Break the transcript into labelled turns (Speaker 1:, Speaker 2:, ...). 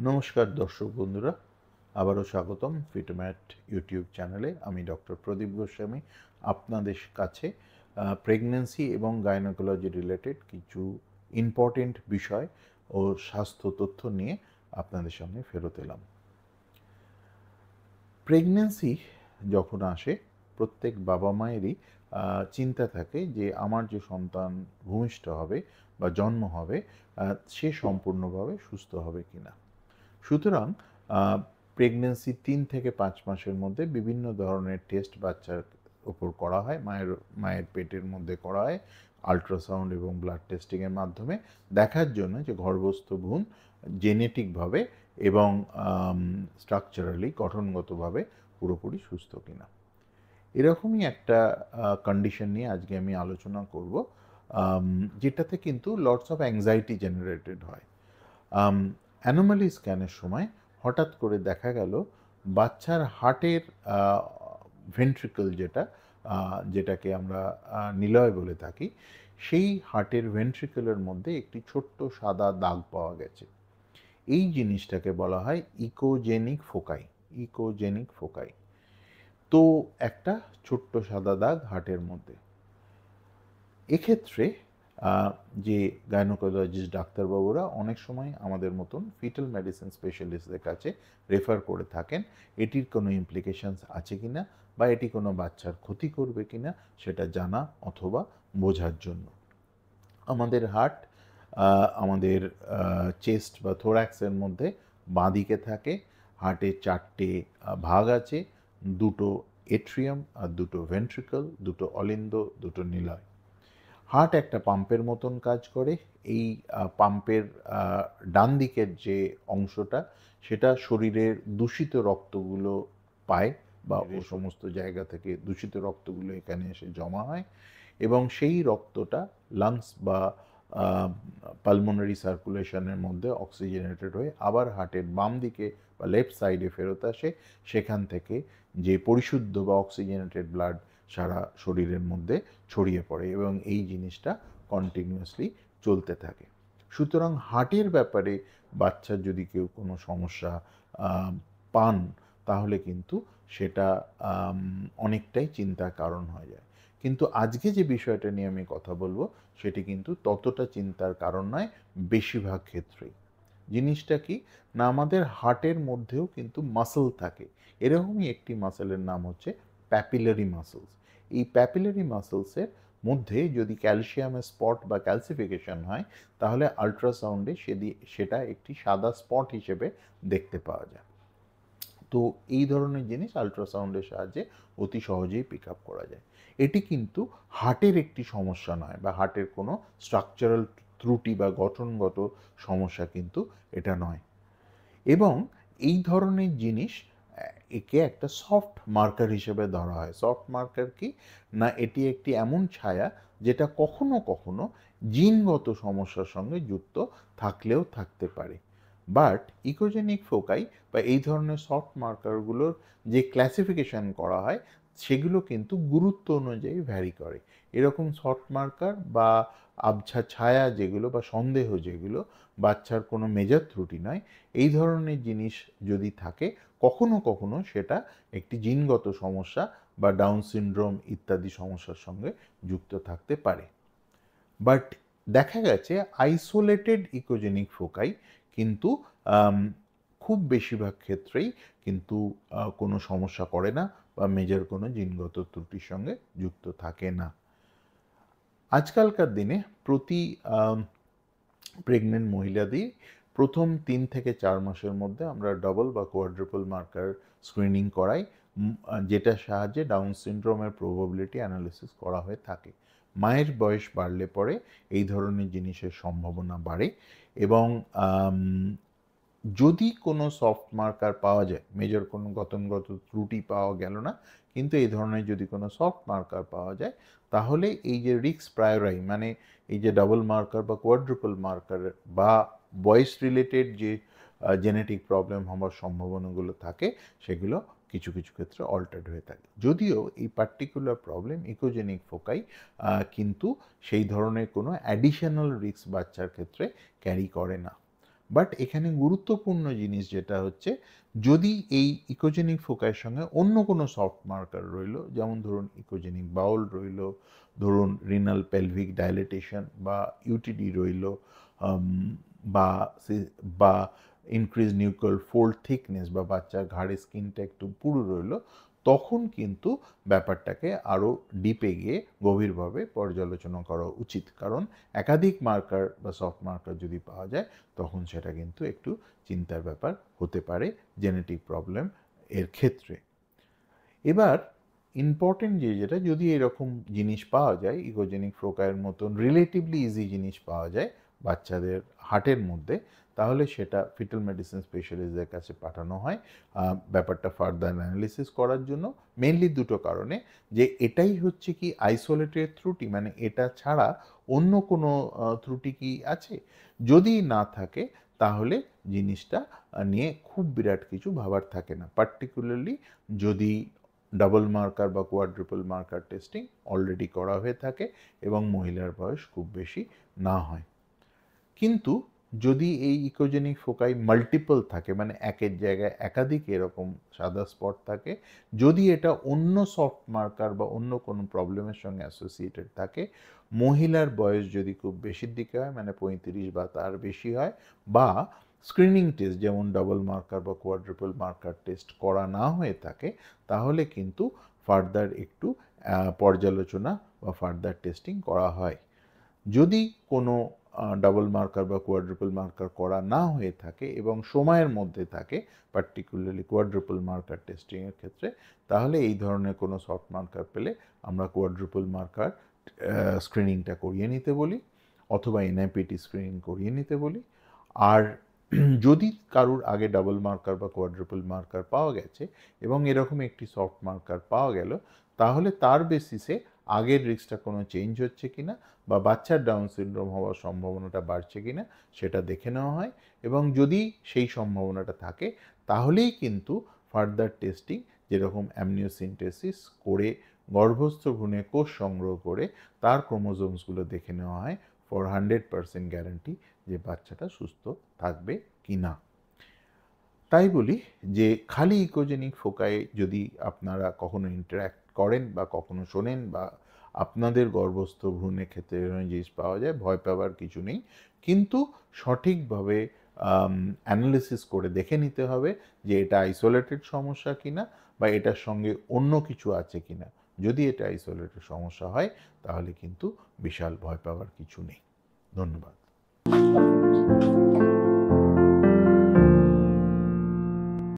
Speaker 1: নমস্কার দর্শক বন্ধুরা, আবারও স্বাগতম ফিটম্যাট ইউটিউব চ্যানেলে। আমি ডক্টর প্রদীপ গোস্বামী আপনাদের কাছে প্রেগন্যান্সি এবং গাইনোকোলজি রিলেটেড কিছু ইম্পর্টেন্ট বিষয় ও স্বাস্থ্য তথ্য নিয়ে আপনাদের সামনে ফেরত এলাম। প্রেগন্যান্সি যখন আসে, প্রত্যেক বাবা মায়েরই চিন্তা থাকে যে আমার যে সন্তান ভূমিষ্ঠ হবে বা জন্ম হবে সে সম্পূর্ণভাবে সুস্থ হবে কিনা। সুতরাং প্রেগন্যান্সি 3 থেকে 5 মাসের মধ্যে বিভিন্ন ধরনের টেস্ট বাচ্চার ওপর করা হয়, মায়ের পেটের মধ্যে করা হয় আল্ট্রাসাউন্ড এবং ব্লাড টেস্টিংয়ের মাধ্যমে দেখার জন্য যে গর্ভস্থ ভ্রূণ জেনেটিকভাবে এবং স্ট্রাকচারালি গঠনগতভাবে পুরোপুরি সুস্থ কিনা। এরকমই একটা কন্ডিশন নিয়ে আজকে আমি আলোচনা করব, যেটাতে কিন্তু লটস অফ অ্যাংজাইটি জেনারেটেড হয়। অ্যানোমালি স্ক্যানের সময় হঠাৎ করে দেখা গেল বাচ্চার হার্টের ভেন্ট্রিকল যেটাকে আমরা নিলয় বলে থাকি, সেই হার্টের ভেন্ট্রিকলের মধ্যে একটি ছোট্ট সাদা দাগ পাওয়া গেছে। এই জিনিসটাকে বলা হয় ইকোজেনিক ফোকাই। ইকোজেনিক ফোকাই তো একটা ছোট্ট সাদা দাগ হার্টের মধ্যে। এক্ষেত্রে যে গাইনোকোলজিস্ট ডাক্তারবাবুরা অনেক সময় আমাদের মতন ফিটাল মেডিসিন স্পেশালিস্টদের কাছে রেফার করে থাকেন এটির কোনো ইমপ্লিকেশনস আছে কি না, বা এটি কোনো বাচ্চার ক্ষতি করবে কি না সেটা জানা অথবা বোঝার জন্য। আমাদের হার্ট আমাদের চেস্ট বা থোরাক্সের মধ্যে বাঁদিকে থাকে। হার্টের 4টে ভাগ আছে, 2টো এট্রিয়াম আর 2টো ভেন্ট্রিকল, 2টো অলিন্দ, 2টো নিলয়। হার্ট একটা পাম্পের মতন কাজ করে। এই পাম্পের ডান দিকের যে অংশটা, সেটা শরীরের দূষিত রক্তগুলো পায়, বা ও সমস্ত জায়গা থেকে দূষিত রক্তগুলো এখানে এসে জমা হয় এবং সেই রক্তটা লাংস বা পালমোনারি সার্কুলেশনের মধ্যে অক্সিজেনেটেড হয়ে আবার হার্টের বাম দিকে বা লেফট সাইডে ফেরত আসে। সেখান থেকে যে পরিশুদ্ধ বা অক্সিজেনেটেড ব্লাড সারা শরীরের মধ্যে ছড়িয়ে পড়ে এবং এই জিনিসটা কন্টিনিউয়াসলি চলতে থাকে। সুতরাং হার্টের ব্যাপারে বাচ্চার যদি কেউ কোনো সমস্যা পান, তাহলে কিন্তু সেটা অনেকটাই চিন্তার কারণ হয়ে যায়। কিন্তু আজকে যে বিষয়টা নিয়ে আমি কথা বলবো সেটি কিন্তু ততটা চিন্তার কারণ নয় বেশিরভাগ ক্ষেত্রেই। জিনিসটা কি না, আমাদের হার্টের মধ্যেও কিন্তু মাসল থাকে। এরকমই একটি মাসেলের নাম হচ্ছে প্যাপিলারি মাসলস। এই প্যাপিলারি মাসলসের মধ্যে যদি ক্যালসিয়ামের স্পট বা ক্যালসিফিকেশন হয়, তাহলে আল্ট্রাসাউন্ডে সেটা একটি সাদা স্পট হিসেবে দেখতে পাওয়া যায়। তো এই ধরনের জিনিস আল্ট্রাসাউন্ডের সাহায্যে অতি সহজেই পিক আপ করা যায়। এটি কিন্তু হার্টের একটি সমস্যা নয়, বা হার্টের কোনো স্ট্রাকচারাল ত্রুটি বা গঠনগত সমস্যা কিন্তু এটা নয়। এবং এই ধরনের জিনিস একে একটা সফট মার্কার হিসেবে ধরা হয়। সফট মার্কার কি না, এটি একটি এমন ছায়া যেটা কখনো কখনো জিনগত সমস্যার সঙ্গে যুক্ত থাকলেও থাকতে পারে। বাট ইকোজেনিক ফোকাই বা এই ধরনের সফট মার্কারগুলোর যে ক্লাসিফিকেশন করা হয়, সেগুলো কিন্তু গুরুত্ব অনুযায়ী ভ্যারি করে। এরকম সফট মার্কার বা আবছা ছায়া যেগুলো বা সন্দেহ যেগুলো বাচ্চার কোনো মেজর ত্রুটি নয়, এই ধরনের জিনিস যদি থাকে, কখনো কখনো সেটা একটি জিনগত সমস্যা বা ডাউন সিনড্রোম ইত্যাদি সমস্যার সঙ্গে যুক্ত থাকতে পারে। বাট দেখা গেছে আইসোলেটেড ইকোজেনিক ফোকাই কিন্তু খুব বেশিরভাগ ক্ষেত্রেই কিন্তু কোনো সমস্যা করে না বা মেজর কোনো জিনগত ত্রুটির সঙ্গে যুক্ত থাকে না। আজকালকার দিনে প্রতি প্রেগনেন্ট মহিলাদের প্রথম 3 থেকে 4 মাসের মধ্যে আমরা ডবল বা কোয়াড্রুপল মার্কার স্ক্রিনিং করাই, যেটার সাহায্যে ডাউন সিনড্রোমের প্রবাবিলিটি অ্যানালিসিস করা হয়ে থাকে। মায়ের বয়স বাড়লে পরে এই ধরনের জিনিসের সম্ভাবনা বাড়ে এবং যদি কোনো সফট মার্কার পাওয়া যায়, মেজর কোনো গঠনগত ত্রুটি পাওয়া গেল না, কিন্তু এই ধরনের যদি কোনো সফট মার্কার পাওয়া যায়, তাহলে এই যে রিস্ক প্রায়োরাই, মানে এই যে ডাবল মার্কার বা কোয়াড্রুপল মার্কার বা বয়স রিলেটেড যে জেনেটিক প্রবলেম হওয়ার সম্ভাবনাগুলো থাকে, সেগুলো কিছু কিছু ক্ষেত্রে অল্টার্ড হয়ে থাকে। যদিও এই পার্টিকুলার প্রবলেম ইকোজেনিক ফোকাই কিন্তু সেই ধরনের কোনো অ্যাডিশনাল রিস্ক বাচ্চার ক্ষেত্রে ক্যারি করে না। বাট এখানে গুরুত্বপূর্ণ জিনিস যেটা হচ্ছে, যদি এই ইকোজেনিক ফোকাইয়ের সঙ্গে অন্য কোনো সফট মার্কার রইল, যেমন ধরুন ইকোজেনিক বাউল রইল, ধরুন রিনাল পেলভিক ডাইলেটেশন বা ইউটিডি রইল, বা বা ইনক্রিজ নিউক্লিয়ার ফোল্ড থিকনেস বা বাচ্চার ঘাড়ের স্কিনটা একটু পুরু রইল, তখন কিন্তু ব্যাপারটাকে আরও ডিপে গিয়ে গভীরভাবে পর্যালোচনা করা উচিত। কারণ একাধিক মার্কার বা সফট মার্কার যদি পাওয়া যায়, তখন সেটা কিন্তু একটু চিন্তার ব্যাপার হতে পারে জেনেটিক প্রবলেম এর ক্ষেত্রে। এবার ইম্পর্টেন্ট যেটা, যদি এরকম জিনিস পাওয়া যায়, ইকোজেনিক ফোকাইয়ের মতন রিলেটিভলি ইজি জিনিস পাওয়া যায় বাচ্চাদের হার্টের মধ্যে, তাহলে সেটা ফিটাল মেডিসিন স্পেশালিস্টদের কাছে পাঠানো হয় ব্যাপারটা ফার্দার অ্যানালিসিস করার জন্য। মেনলি দুটো কারণে, যে এটাই হচ্ছে কি আইসোলেটেড ত্রুটি, মানে এটা ছাড়া অন্য কোনো ত্রুটি কি আছে। যদি না থাকে তাহলে জিনিসটা নিয়ে খুব বিরাট কিছু ভাবার থাকে না, পার্টিকুলারলি যদি ডাবল মার্কার বা কোয়াড্রুপল মার্কার টেস্টিং অলরেডি করা হয়ে থাকে এবং মহিলার বয়স খুব বেশি না হয়। কিন্তু যদি এই ইকোজেনিক ফোকাই মাল্টিপল থাকে, মানে একের জায়গায় একাধিক এরকম সাদা স্পট থাকে, যদি এটা অন্য সফট মার্কার বা অন্য কোনো প্রবলেমের সঙ্গে অ্যাসোসিয়েটেড থাকে, মহিলার বয়স যদি খুব বেশির দিকে হয়, মানে 35 বা তার বেশি হয়, বা স্ক্রিনিং টেস্ট যেমন ডাবল মার্কার বা কোয়াড্রুপল মার্কার টেস্ট করা না হয়ে থাকে, তাহলে কিন্তু ফার্দার একটু পর্যালোচনা বা ফার্দার টেস্টিং করা হয়। যদি কোনো ডাবল মার্কার বা কোয়াড্রুপল মার্কার করা না হয়ে থাকে এবং সময়ের মধ্যে থাকে, পার্টিকুলারলি কোয়াড্রুপল মার্কার টেস্টিংয়ের ক্ষেত্রে, তাহলে এই ধরনের কোনো সফট মার্কার পেলে আমরা কোয়াড্রুপল মার্কার স্ক্রিনিংটা করিয়ে নিতে বলি, অথবা এনআইপিটি স্ক্রিনিং করিয়ে নিতে বলি। আর যদি কারুর আগে ডাবল মার্কার বা কোয়াড্রুপল মার্কার পাওয়া গেছে এবং এরকম একটি সফট মার্কার পাওয়া গেল, তাহলে তার বেসিসে আগের রিস্কটা কোনো চেঞ্জ হচ্ছে কিনা বা বাচ্চার ডাউন সিনড্রোম হওয়ার সম্ভাবনাটা বাড়ছে কিনা সেটা দেখে নেওয়া হয়, এবং যদি সেই সম্ভাবনাটা থাকে তাহলেই কিন্তু ফার্দার টেস্টিং, যেরকম অ্যামনিওসিনটেসিস করে গর্ভস্থ ভ্রূণে কোষ সংগ্রহ করে তার ক্রোমোজোমসগুলো দেখে নেওয়া হয় ফর 100% গ্যারান্টি যে বাচ্চাটা সুস্থ থাকবে কি না। তাই বলি যে খালি ইকোজেনিক ফোকায় যদি আপনারা কখনো ইন্টারঅ্যাক্ট করেন বা কখনো শোনেন বা আপনাদের গর্ভস্থ ভ্রূণের ক্ষেত্রে এরকম জিনিস পাওয়া যায়, ভয় পাওয়ার কিছু নেই, কিন্তু সঠিকভাবে অ্যানালিসিস করে দেখে নিতে হবে যে এটা আইসোলেটেড সমস্যা কিনা বা এটার সঙ্গে অন্য কিছু আছে কিনা। যদি এটা আইসোলেটেড সমস্যা হয়, তাহলে কিন্তু বিশাল ভয় পাওয়ার কিছু নেই। ধন্যবাদ।